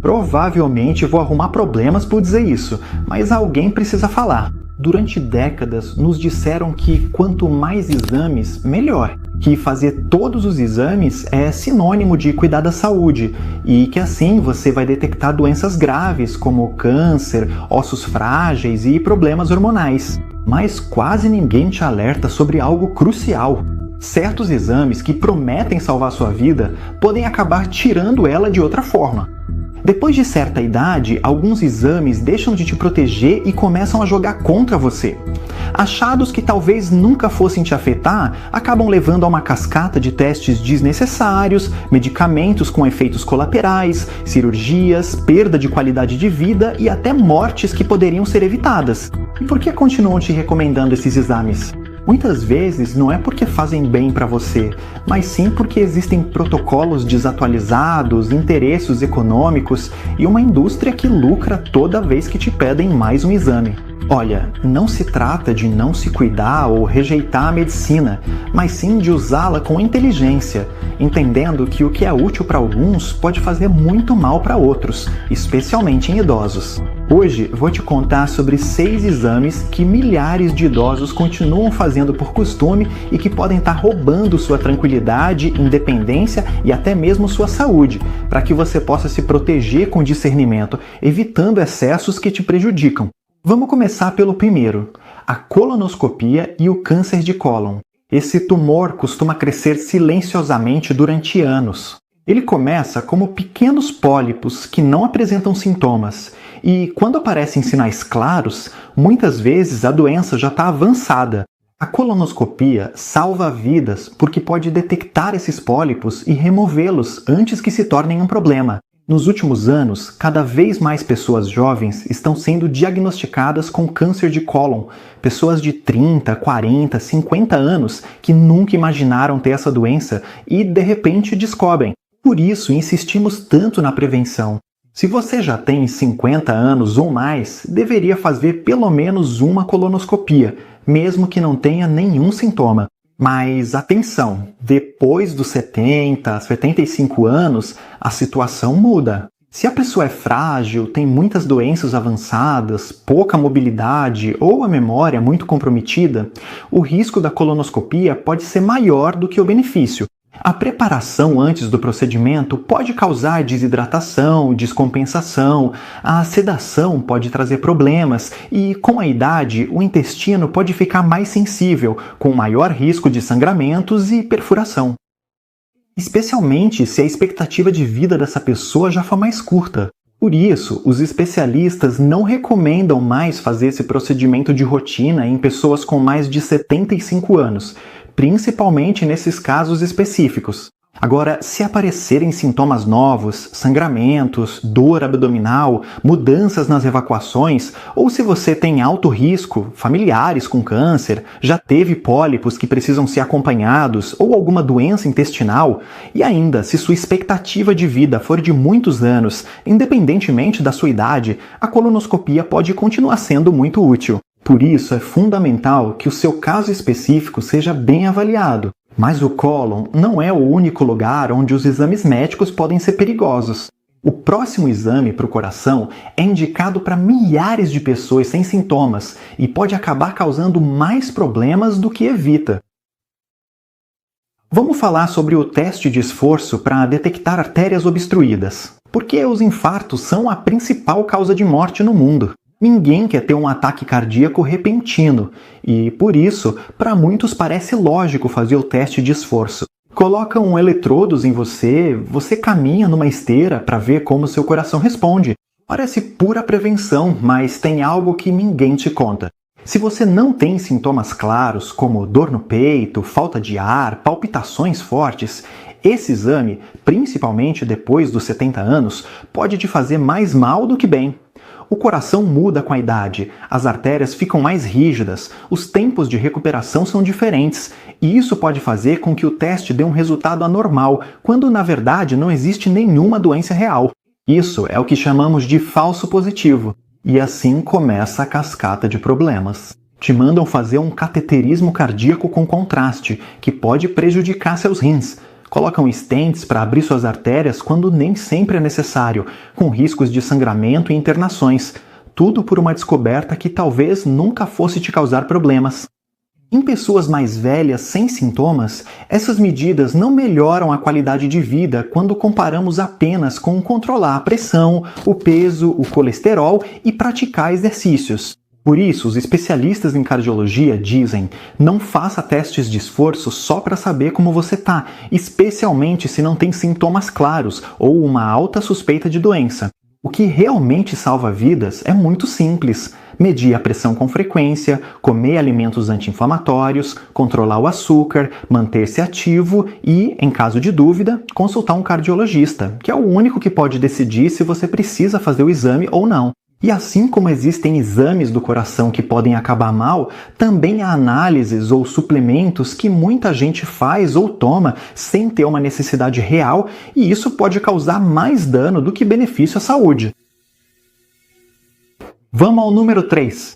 Provavelmente vou arrumar problemas por dizer isso, mas alguém precisa falar. Durante décadas, nos disseram que quanto mais exames, melhor. Que fazer todos os exames é sinônimo de cuidar da saúde e que assim você vai detectar doenças graves como câncer, ossos frágeis e problemas hormonais. Mas quase ninguém te alerta sobre algo crucial. Certos exames que prometem salvar sua vida podem acabar tirando ela de outra forma. Depois de certa idade, alguns exames deixam de te proteger e começam a jogar contra você. Achados que talvez nunca fossem te afetar acabam levando a uma cascata de testes desnecessários, medicamentos com efeitos colaterais, cirurgias, perda de qualidade de vida e até mortes que poderiam ser evitadas. E por que continuam te recomendando esses exames? Muitas vezes não é porque fazem bem para você, mas sim porque existem protocolos desatualizados, interesses econômicos e uma indústria que lucra toda vez que te pedem mais um exame. Olha, não se trata de não se cuidar ou rejeitar a medicina, mas sim de usá-la com inteligência, entendendo que o que é útil para alguns pode fazer muito mal para outros, especialmente em idosos. Hoje vou te contar sobre 6 exames que milhares de idosos continuam fazendo por costume e que podem estar roubando sua tranquilidade, independência e até mesmo sua saúde, para que você possa se proteger com discernimento, evitando excessos que te prejudicam. Vamos começar pelo primeiro, a colonoscopia e o câncer de cólon. Esse tumor costuma crescer silenciosamente durante anos. Ele começa como pequenos pólipos que não apresentam sintomas e, quando aparecem sinais claros, muitas vezes a doença já está avançada. A colonoscopia salva vidas porque pode detectar esses pólipos e removê-los antes que se tornem um problema. Nos últimos anos, cada vez mais pessoas jovens estão sendo diagnosticadas com câncer de cólon. Pessoas de 30, 40, 50 anos que nunca imaginaram ter essa doença e, de repente, descobrem. Por isso, insistimos tanto na prevenção. Se você já tem 50 anos ou mais, deveria fazer pelo menos uma colonoscopia, mesmo que não tenha nenhum sintoma. Mas atenção, depois dos 70, 75 anos, a situação muda. Se a pessoa é frágil, tem muitas doenças avançadas, pouca mobilidade ou a memória é muito comprometida, o risco da colonoscopia pode ser maior do que o benefício. A preparação antes do procedimento pode causar desidratação, descompensação, a sedação pode trazer problemas e, com a idade, o intestino pode ficar mais sensível, com maior risco de sangramentos e perfuração. Especialmente se a expectativa de vida dessa pessoa já for mais curta. Por isso, os especialistas não recomendam mais fazer esse procedimento de rotina em pessoas com mais de 75 anos, principalmente nesses casos específicos. Agora, se aparecerem sintomas novos, sangramentos, dor abdominal, mudanças nas evacuações, ou se você tem alto risco, familiares com câncer, já teve pólipos que precisam ser acompanhados, ou alguma doença intestinal, e ainda, se sua expectativa de vida for de muitos anos, independentemente da sua idade, a colonoscopia pode continuar sendo muito útil. Por isso, é fundamental que o seu caso específico seja bem avaliado. Mas o cólon não é o único lugar onde os exames médicos podem ser perigosos. O próximo exame para o coração é indicado para milhares de pessoas sem sintomas e pode acabar causando mais problemas do que evita. Vamos falar sobre o teste de esforço para detectar artérias obstruídas. Porque os infartos são a principal causa de morte no mundo. Ninguém quer ter um ataque cardíaco repentino e, por isso, para muitos parece lógico fazer o teste de esforço. Colocam eletrodos em você, você caminha numa esteira para ver como seu coração responde. Parece pura prevenção, mas tem algo que ninguém te conta. Se você não tem sintomas claros, como dor no peito, falta de ar, palpitações fortes, esse exame, principalmente depois dos 70 anos, pode te fazer mais mal do que bem. O coração muda com a idade, as artérias ficam mais rígidas, os tempos de recuperação são diferentes, e isso pode fazer com que o teste dê um resultado anormal, quando na verdade não existe nenhuma doença real. Isso é o que chamamos de falso positivo. E assim começa a cascata de problemas. Te mandam fazer um cateterismo cardíaco com contraste, que pode prejudicar seus rins. colocam stents para abrir suas artérias quando nem sempre é necessário, com riscos de sangramento e internações. Tudo por uma descoberta que talvez nunca fosse te causar problemas. Em pessoas mais velhas sem sintomas, essas medidas não melhoram a qualidade de vida quando comparamos apenas com controlar a pressão, o peso, o colesterol e praticar exercícios. Por isso, os especialistas em cardiologia dizem: não faça testes de esforço só para saber como você está, especialmente se não tem sintomas claros ou uma alta suspeita de doença. O que realmente salva vidas é muito simples: medir a pressão com frequência, comer alimentos anti-inflamatórios, controlar o açúcar, manter-se ativo e, em caso de dúvida, consultar um cardiologista, que é o único que pode decidir se você precisa fazer o exame ou não. E assim como existem exames do coração que podem acabar mal, também há análises ou suplementos que muita gente faz ou toma sem ter uma necessidade real, e isso pode causar mais dano do que benefício à saúde. Vamos ao número 3.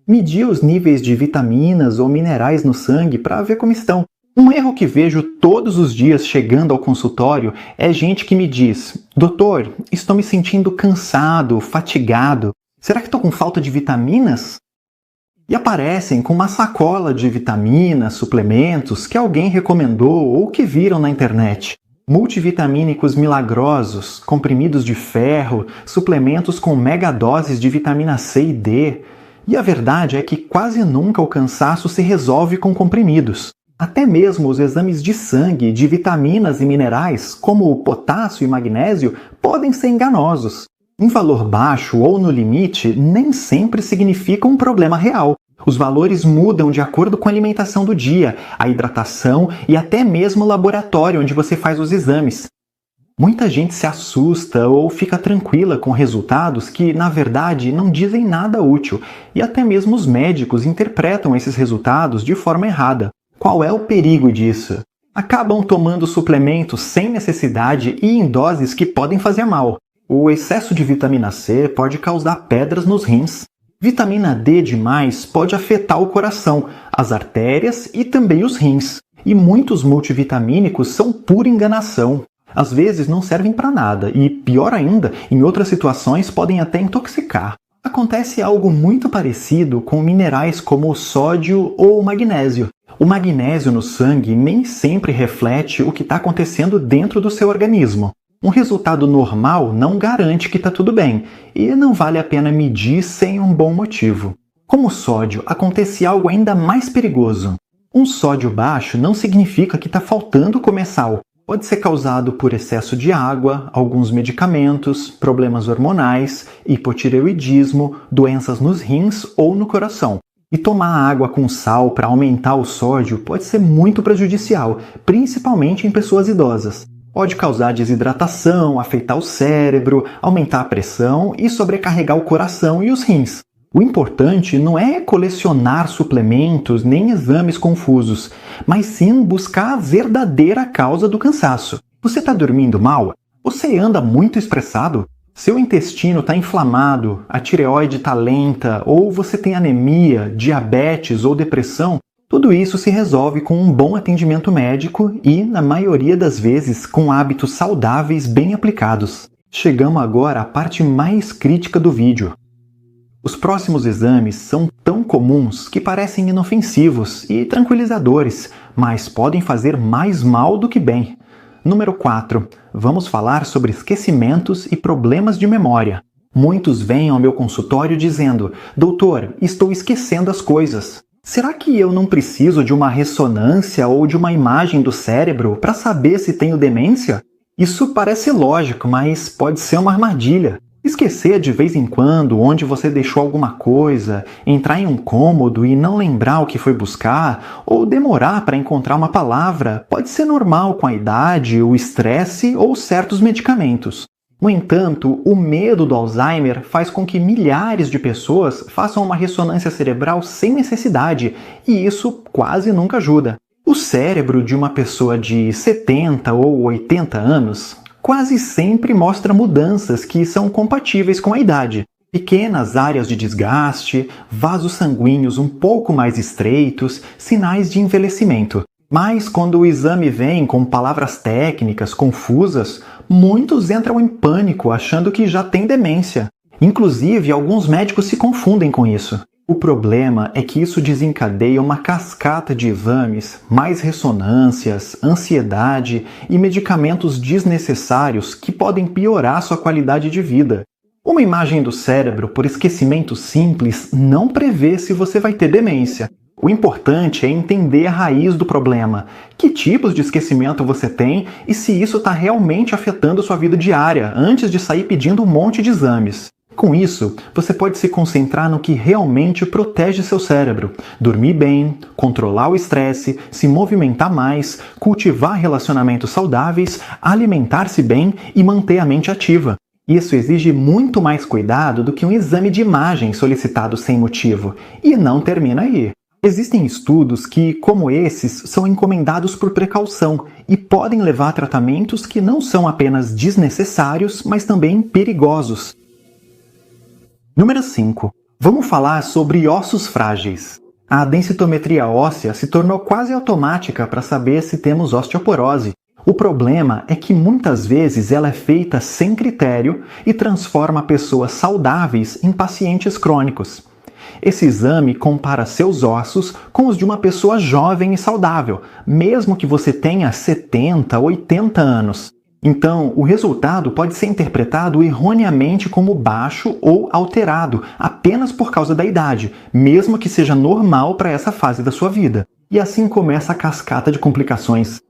Medir os níveis de vitaminas ou minerais no sangue para ver como estão. Um erro que vejo todos os dias chegando ao consultório é gente que me diz: doutor, estou me sentindo cansado, fatigado. Será que estou com falta de vitaminas? E aparecem com uma sacola de vitaminas, suplementos que alguém recomendou ou que viram na internet. Multivitamínicos milagrosos, comprimidos de ferro, suplementos com megadoses de vitamina C e D. E a verdade é que quase nunca o cansaço se resolve com comprimidos. Até mesmo os exames de sangue de vitaminas e minerais, como o potássio e magnésio, podem ser enganosos. Em valor baixo ou no limite, nem sempre significa um problema real. Os valores mudam de acordo com a alimentação do dia, a hidratação e até mesmo o laboratório onde você faz os exames. Muita gente se assusta ou fica tranquila com resultados que, na verdade, não dizem nada útil, e até mesmo os médicos interpretam esses resultados de forma errada. Qual é o perigo disso? Acabam tomando suplementos sem necessidade e em doses que podem fazer mal. O excesso de vitamina C pode causar pedras nos rins. Vitamina D demais pode afetar o coração, as artérias e também os rins. E muitos multivitamínicos são pura enganação. Às vezes não servem para nada e, pior ainda, em outras situações podem até intoxicar. Acontece algo muito parecido com minerais como o sódio ou o magnésio. O magnésio no sangue nem sempre reflete o que está acontecendo dentro do seu organismo. Um resultado normal não garante que está tudo bem, e não vale a pena medir sem um bom motivo. Com o sódio, acontece algo ainda mais perigoso. Um sódio baixo não significa que está faltando comer sal. Pode ser causado por excesso de água, alguns medicamentos, problemas hormonais, hipotireoidismo, doenças nos rins ou no coração. E tomar água com sal para aumentar o sódio pode ser muito prejudicial, principalmente em pessoas idosas. Pode causar desidratação, afetar o cérebro, aumentar a pressão e sobrecarregar o coração e os rins. O importante não é colecionar suplementos nem exames confusos, mas sim buscar a verdadeira causa do cansaço. Você está dormindo mal? Você anda muito estressado? Seu intestino está inflamado, a tireoide está lenta, ou você tem anemia, diabetes ou depressão? Tudo isso se resolve com um bom atendimento médico e, na maioria das vezes, com hábitos saudáveis bem aplicados. Chegamos agora à parte mais crítica do vídeo. Os próximos exames são tão comuns que parecem inofensivos e tranquilizadores, mas podem fazer mais mal do que bem. Número 4. Vamos falar sobre esquecimentos e problemas de memória. Muitos vêm ao meu consultório dizendo: doutor, estou esquecendo as coisas. Será que eu não preciso de uma ressonância ou de uma imagem do cérebro para saber se tenho demência? Isso parece lógico, mas pode ser uma armadilha. Esquecer de vez em quando onde você deixou alguma coisa, entrar em um cômodo e não lembrar o que foi buscar, ou demorar para encontrar uma palavra, pode ser normal com a idade, o estresse ou certos medicamentos. No entanto, o medo do Alzheimer faz com que milhares de pessoas façam uma ressonância cerebral sem necessidade, e isso quase nunca ajuda. O cérebro de uma pessoa de 70 ou 80 anos quase sempre mostra mudanças que são compatíveis com a idade. Pequenas áreas de desgaste, vasos sanguíneos um pouco mais estreitos, sinais de envelhecimento. Mas quando o exame vem com palavras técnicas confusas, muitos entram em pânico achando que já tem demência. Inclusive, alguns médicos se confundem com isso. O problema é que isso desencadeia uma cascata de exames, mais ressonâncias, ansiedade e medicamentos desnecessários que podem piorar sua qualidade de vida. Uma imagem do cérebro por esquecimento simples não prevê se você vai ter demência. O importante é entender a raiz do problema, que tipos de esquecimento você tem e se isso está realmente afetando sua vida diária, antes de sair pedindo um monte de exames. Com isso, você pode se concentrar no que realmente protege seu cérebro. Dormir bem, controlar o estresse, se movimentar mais, cultivar relacionamentos saudáveis, alimentar-se bem e manter a mente ativa. Isso exige muito mais cuidado do que um exame de imagem solicitado sem motivo. E não termina aí. Existem estudos que, como esses, são encomendados por precaução e podem levar a tratamentos que não são apenas desnecessários, mas também perigosos. Número 5. Vamos falar sobre ossos frágeis. A densitometria óssea se tornou quase automática para saber se temos osteoporose. O problema é que muitas vezes ela é feita sem critério e transforma pessoas saudáveis em pacientes crônicos. Esse exame compara seus ossos com os de uma pessoa jovem e saudável, mesmo que você tenha 70, 80 anos. Então, o resultado pode ser interpretado erroneamente como baixo ou alterado, apenas por causa da idade, mesmo que seja normal para essa fase da sua vida. E assim começa a cascata de complicações.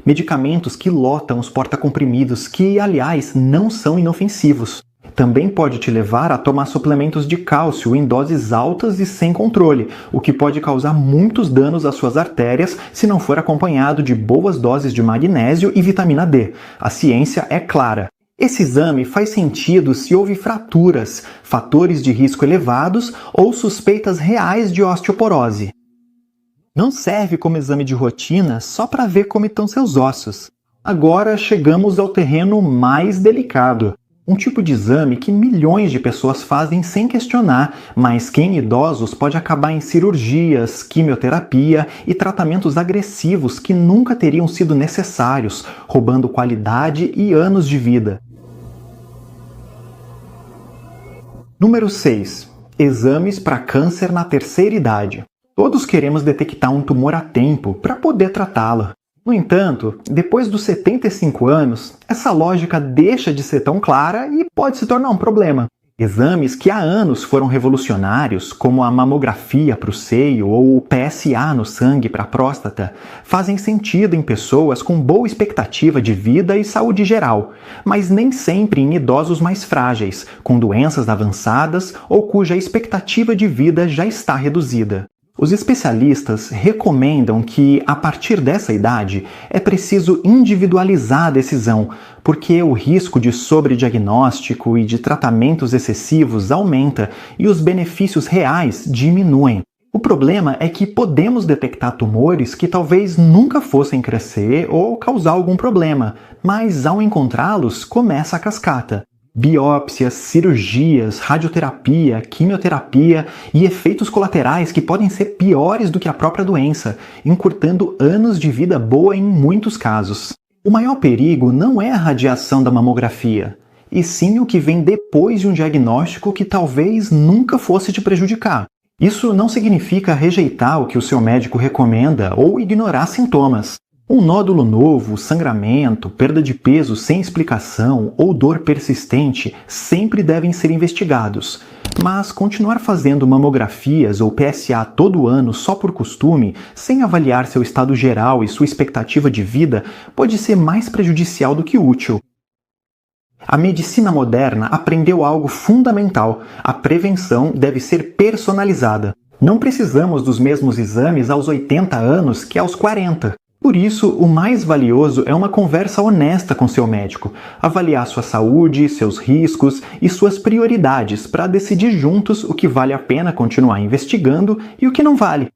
Medicamentos que lotam os porta-comprimidos, que, aliás, não são inofensivos. Também pode te levar a tomar suplementos de cálcio em doses altas e sem controle, o que pode causar muitos danos às suas artérias se não for acompanhado de boas doses de magnésio e vitamina D. A ciência é clara. Esse exame faz sentido se houve fraturas, fatores de risco elevados ou suspeitas reais de osteoporose. Não serve como exame de rotina só para ver como estão seus ossos. Agora chegamos ao terreno mais delicado. Um tipo de exame que milhões de pessoas fazem sem questionar, mas que em idosos pode acabar em cirurgias, quimioterapia e tratamentos agressivos que nunca teriam sido necessários, roubando qualidade e anos de vida. Número 6. Exames para câncer na terceira idade. Todos queremos detectar um tumor a tempo para poder tratá-lo. No entanto, depois dos 75 anos, essa lógica deixa de ser tão clara e pode se tornar um problema. Exames que há anos foram revolucionários, como a mamografia para o seio ou o PSA no sangue para a próstata, fazem sentido em pessoas com boa expectativa de vida e saúde geral, mas nem sempre em idosos mais frágeis, com doenças avançadas ou cuja expectativa de vida já está reduzida. Os especialistas recomendam que, a partir dessa idade, é preciso individualizar a decisão, porque o risco de sobrediagnóstico e de tratamentos excessivos aumenta e os benefícios reais diminuem. O problema é que podemos detectar tumores que talvez nunca fossem crescer ou causar algum problema, mas ao encontrá-los começa a cascata. Biópsias, cirurgias, radioterapia, quimioterapia e efeitos colaterais que podem ser piores do que a própria doença, encurtando anos de vida boa em muitos casos. O maior perigo não é a radiação da mamografia, e sim o que vem depois de um diagnóstico que talvez nunca fosse te prejudicar. Isso não significa rejeitar o que o seu médico recomenda ou ignorar sintomas. Um nódulo novo, sangramento, perda de peso sem explicação ou dor persistente sempre devem ser investigados. Mas continuar fazendo mamografias ou PSA todo ano só por costume, sem avaliar seu estado geral e sua expectativa de vida, pode ser mais prejudicial do que útil. A medicina moderna aprendeu algo fundamental: a prevenção deve ser personalizada. Não precisamos dos mesmos exames aos 80 anos que aos 40. Por isso, o mais valioso é uma conversa honesta com seu médico, avaliar sua saúde, seus riscos e suas prioridades para decidir juntos o que vale a pena continuar investigando e o que não vale.